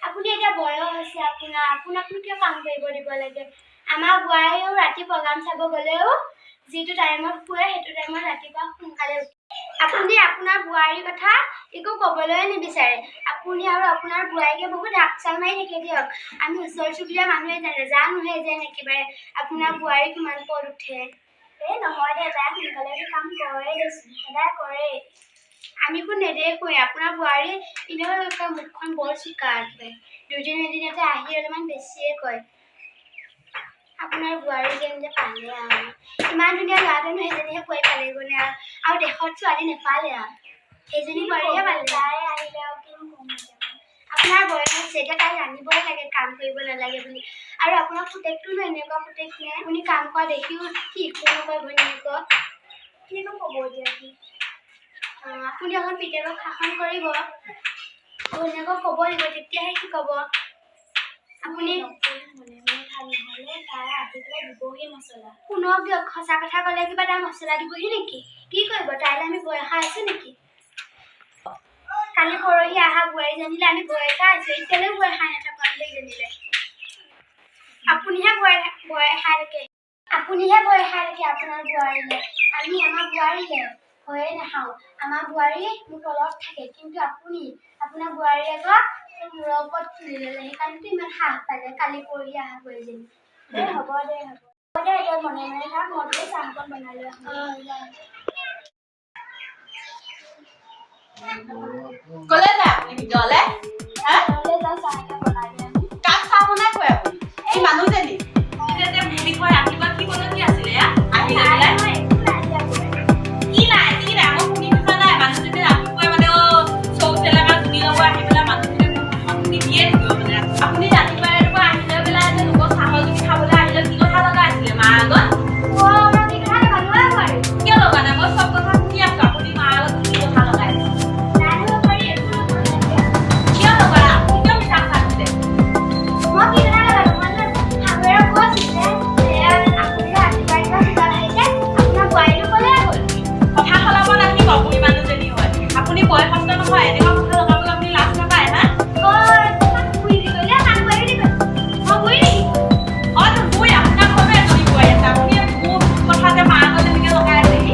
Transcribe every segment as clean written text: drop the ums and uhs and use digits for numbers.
আপুনি এতিয়া বয়স আছে আপোনাক কিয় কাম কৰিব দিব লাগে আমাৰ বুঢ়াইও ৰাতি প্ৰগ্ৰাম চাব গলেও যিটো টাইমত শুৱে সেইটো টাইমত ৰাতিপুৱা সোনকালে আপুনি আপোনাৰ বুঢ়াৰীৰ কথা একো ক'বলৈ নিবিচাৰে আপুনি আৰু আপোনাৰ বুঢ়াইকে বহুত আকচাল মাৰি থাকে দিয়ক আমি ওচৰ চুবুৰীয়া মানুহে জানে জানোহে যেন একেবাৰে আপোনাৰ বুঢ়াৰী কিমান পদ উঠে নহয় দে তাই সোনকালে কাম কৰে দেচোন সদায় কৰে আমি একো নেদেখোৱে আপোনাৰ বুঢ়াৰী এনেও মুখখন বৰ চোকা আছে দুদিন এদিনতে আহি অলপমান বেছিয়ে কয় আপোনাৰ বুঢ়াৰী যেন যে পালে ইমান ধুনীয়া ল'ৰাজনো সেইজনীহে কৈ পালেগৈ আৰু দেশত ছোৱালী নেপালে সেইজনী বোৱাৰীহে পালে তাই আহিলে আৰু কিনো কম আপোনাৰ বয়স হৈছে এতিয়া তাই জানিবই লাগে কাম কৰিব নালাগে বুলি আৰু আপোনাৰ পুতেকটোনো এনেকুৱা পুতেক নে আপুনি কাম কৰা দেখিও কি একো নকয় ভনীয়েকক কিনো ক'ব এতিয়া আপুনি এখন পিতেকক শাসন কৰিব ভনীয়েকক ক'ব লাগিব তেতিয়াহে কি ক'ব আপুনি ভাল নহ'লে তাই আহি পেলাই দিবহি মছলা শুনক দিয়ক সঁচা কথা ক'লে কিবা তাই মছলা দিবহি নেকি কি কৰিব তাইলৈ আমি বয়স আছোঁ নেকি কালি পৰহি অহা বোৱাৰীজনীলে আমি বয়স আছোঁ এতিয়ালৈও বয়স নাথাকোঁ আমি সেইজনীলে আপুনিহে বয়স থাকে আপুনিহে বয়স থাকে আপোনাৰ বোৱাৰীলে আমি আমাৰ বোৱাৰীলে হয়ে নাখাওঁ আমাৰ বোৱাৰী মোৰ তলত থাকে কিন্তু আপুনি আপোনাৰ বোৱাৰী আগত মূৰৰ ওপৰত খুলি ল'লে সেইকাৰণেতো ইমান সাহ পালে কালি পৰহি অহা বোৱাৰীজনী হ'ব দে এতিয়া মনে মনে থাক মই বোলে চাহকণ বনাই লৈ ক'লে যায় আপুনি ভিতৰলৈ চাহকে বনাই লৈ কাক চাহ বনাই খুৱাই আপুনি এই মানুহজনী এতিয়া যে মোৰ বিষয়ে ৰাতিপুৱা কি বলকি আছিলে আহিলে কি নাই মই শুনি থকা নাই মানুহজনী ৰাতিপুৱাই মানে চৌ চেলেঙা ধুনি ল'ব আহি পেলাই মানুহজনী শুনি দিয়ে থাকিব মানে আপুনি ৰাতিপুৱাই আহি লৈ পেলাই যে লোকৰ চাহৰ যদি খাবলৈ আহিলে কি কথা লগা আছিলে মাৰ আগত কিয় লগা নাই মই চব কথা শুনি আছো আপুনি মাৰ আগত কি কথা লগাইছে কিয় লগা আপুনি কিয় মিঠা খাইছিলে কথা সলাব নাহিব আপুনি মানুহজনী হয় আপুনি বয়সস্থ নহয় এনেকুৱা কথা লগাবলৈ আপুনি লাজ নাপায় হা মই আপোনাক বাবে এজনী কৈ আছে আপুনি মোৰ কথা যে মাৰ আগত এনেকে লগাই আছেহি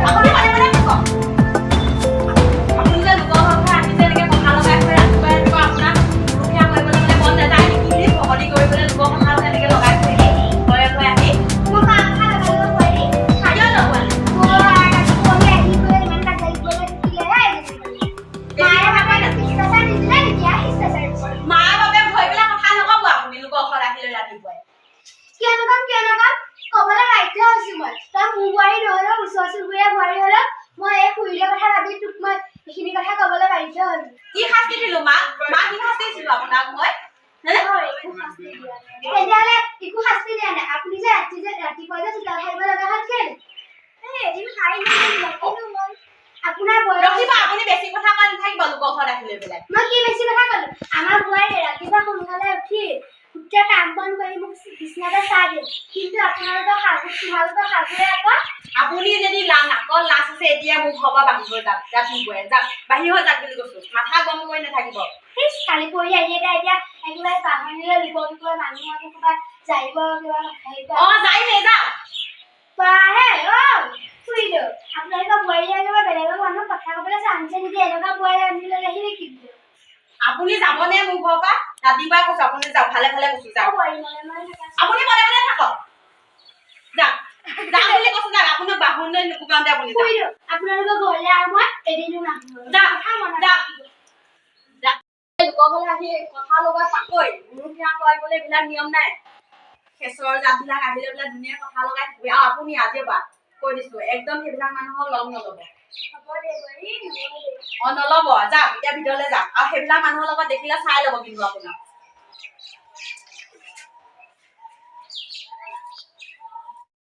আপুনি মানে কওক আপুনি যে লোকৰ ঘৰলৈ আহিছে এনেকে কথা লগাই আছে ৰাতিপুৱাই ৰাতিপুৱা আপোনাক দুখীয়া কৰিবলৈ মানে মন নাযায় নেকি ভকতি কৰিবলৈ লোকৰ কথা এনেকে লগাই আছেহি ঘৰে ঘৰে আহি মাৰ বাবে ভয় পেলাই কথা নকব আপুনি লোকৰ ঘৰত আহিলে ৰাতিপুৱাই ক'বলৈ বাধ্য হৈছো মই তই মোৰ বোৱাৰী নহ'লেও ওচৰ চুবুৰীয়া বোৱাৰী হ'লেও মই এই খুৰীলৰ কথা ভাবি তোক মই এইখিনি কথা ক'বলৈ বাধ্য হ'লো কি শাস্তি দিলো মাক কি শাস্তি দিছিলো আপোনাক মই তেতিয়াহ'লে একো শাস্তি দিয়া নাই আপুনি যে ৰাতিপুৱা যে চোতাল সাৰিব লগা হ'ল কেলে এদিন সাৰি কিন্তু মই আপোনাৰ ৰখিবা আপুনি বেছি কথা কৈ নাথাকিব লোকৰ ঘৰত আহিলে পেলাই মই কি বেছি কথা ক'লো আমাৰ বোৱাৰী ৰাতিপুৱা সোনকালে উঠি গোটেই কাম বন কৰি মোক বিছনাতে চাই দিয়ে কিন্তু তোমালোকৰ শাহুৱে আকৌ আপুনি যদি নাকৰ লাজ আছে এতিয়া মোক হ'ব বাহিৰ যাওক ৰাতিপুৱাই যাওক বাহিৰ যাওক বুলি কৈছো মাথা গৰম কৰি নাথাকিব কালি পৰি আহি এতিয়া একেবাৰে পাহৰিলে লোকৰ মানুহৰ কিবা যাইব কিবা হেৰি যাই নে যাওক পাহে ফুৰি দিওঁ আপোনালোকৰ বোৱাৰী একেবাৰে বেলেগৰ মানুহ কথা ক'বলৈ চান্সে নিদিয়ে এনেকুৱা বোৱাৰী আনিলে আহি নেকি আপুনি যাবনে মোৰ ঘৰৰ পৰা ৰাতিপুৱাই কৈছো আপুনি যাওক ভালে ভালে কৈছো যাওক বোৱাৰী মনে আপুনি মনে মনে থাকক যাওক যাওক বুলি কৈছো যাওক আপোনাক বাহুন লৈ নুকুকাওঁতে আপুনি ফুৰি দিওঁ আপোনালোকৰ ঘৰলৈ আৰু মই এদিনো নাহো যাওক যাওক লোকৰ ঘৰলৈ আহি কথা লগত পাকৈ মোৰ সেয়া কৰিবলৈ এইবিলাক নিয়ম নাই খেচৰ জাতবিলাক আহিলে বোলে ধুনীয়া কথা লগাই থাকিবি আৰু আপুনি আজিৰ পৰা কৈ দিছো একদম সেইবিলাক মানুহক লগ নল'ব নল'ব যাওক এতিয়া ভিতৰলৈ যাওক আৰু সেইবিলাক মানুহৰ লগত দেখিলে চাই ল'ব কিন্তু আপোনাক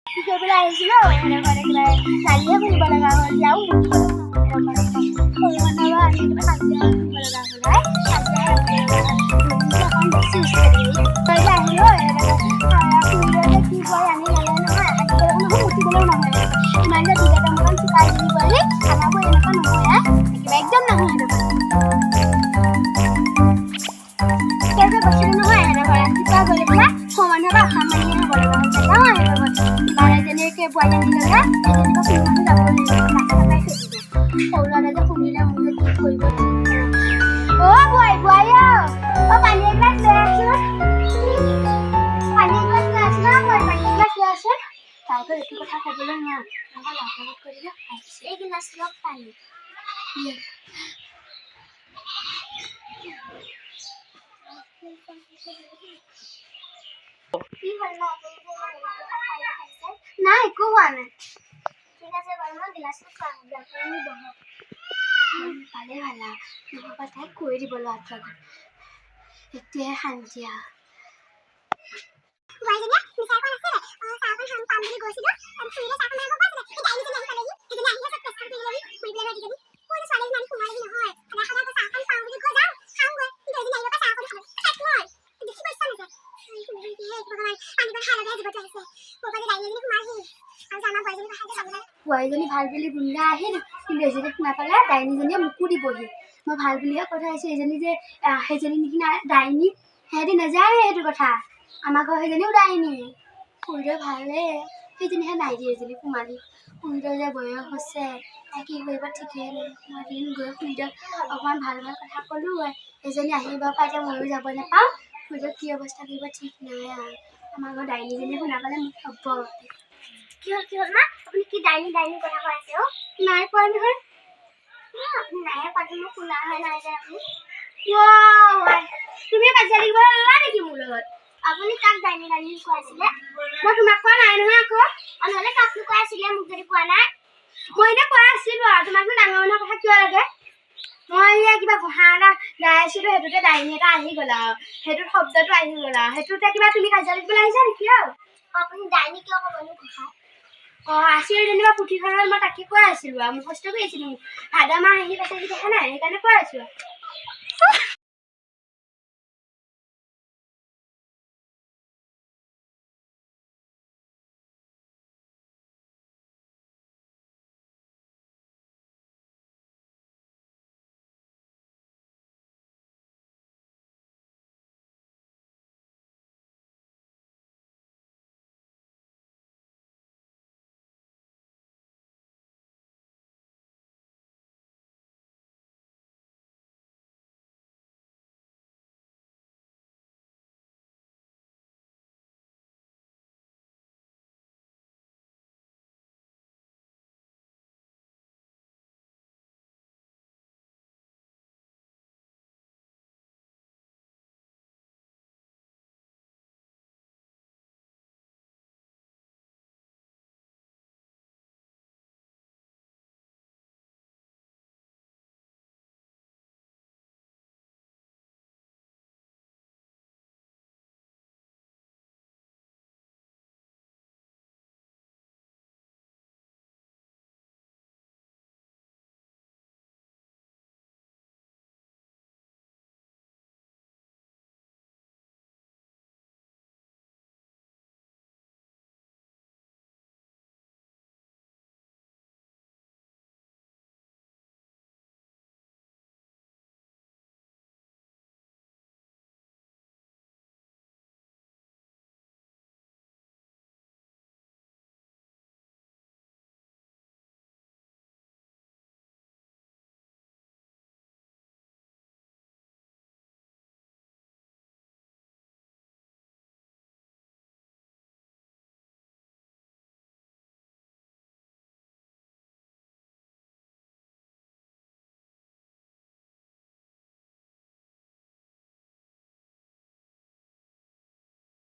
কি কৰিবলৈ আহিছিলো ঘৰে কিবা দালিয়ে ফুৰিব লগা হ'ল যাওঁ একদম নহয় কথা ক'বলৈ নোৱাৰো এইগিলাচ লগ পানী নাই একো হোৱা নাই ঠিক আছে বাৰু মই গিলাচটো পালে ভালা নহ'বা তাইক কৈ দিব ল'ৰাটোৰ আগত এতিয়াহে শান্তি বোৱাৰীজনী ভাল বুলি গুণ্ডা আহিল কিন্তু এজনী শুনা পালে ডাইনীজনীয়ে মোকো দিবহি মই ভাল বুলিহে কথা আহিছোঁ এইজনী যে সেইজনী নিচিনা ডাইনী সিহঁতি নাজানে সেইটো কথা আমাৰ ঘৰ সেইজনীও ডাইনী খুৰীদেউ ভালেই সেইজনীহে নাই দিয়ে এজনী সোমালি খুৰীদেউ যে বয়স হৈছে তাই কি কৰিব ঠিকেই নাই মই এদিন গৈ খুৰীদেউক অকণমান ভাল ভাল কথা ক'লোঁ হয় এজনী আহিব পাৰে এতিয়া ময়ো যাব নাপাওঁ খুৰীদেউক কি অৱস্থা কৰিব ঠিক নাই আৰু আমাৰ ঘৰ ডাইনীজনীয়ে শুনা পালে মোক হ'ব কি হ'ল মা আপুনি কি ডাইনী কথা কৈ আছে নাই কোৱা নহয় আপুনি নাইয়ে কোৱা মই শুনা হয় নাই যে আপুনি তুমি কাজিয়া লাগিব ল'লা নেকি মোৰ লগত আপুনি কাক ডাইনী কৈ আছিলে মই তোমাক কোৱা নাই নহয় আকৌ নহ'লে কাকনো কৈ আছিলে মোক যদি কোৱা নাই মই এতিয়া কৈ আছিলোঁ আৰু তোমাকনো ডাঙৰ মানুহৰ কথা কিয় লাগে মই এয়া কিবা ঘোষা এটা গাই আছিলোঁ সেইটোতে ডাইনী এটা আহি গ'ল আৰু সেইটোত শব্দটো আহি গ'ল আৰু সেইটোতে কিবা তুমি কাজিয়া লাগিবলৈ আহিছা নেকি আৰু আপুনি ডাইনী কিয় ক'বনো ঘোষা আছিল যেনিবা পুথিখনত মই তাকে কৈ আছিলোঁ আৰু মুখস্থ কৰি আছিলোঁ ভাদ মাহ আহি পাইছে দেখা নাই সেইকাৰণে কৈ আছোঁ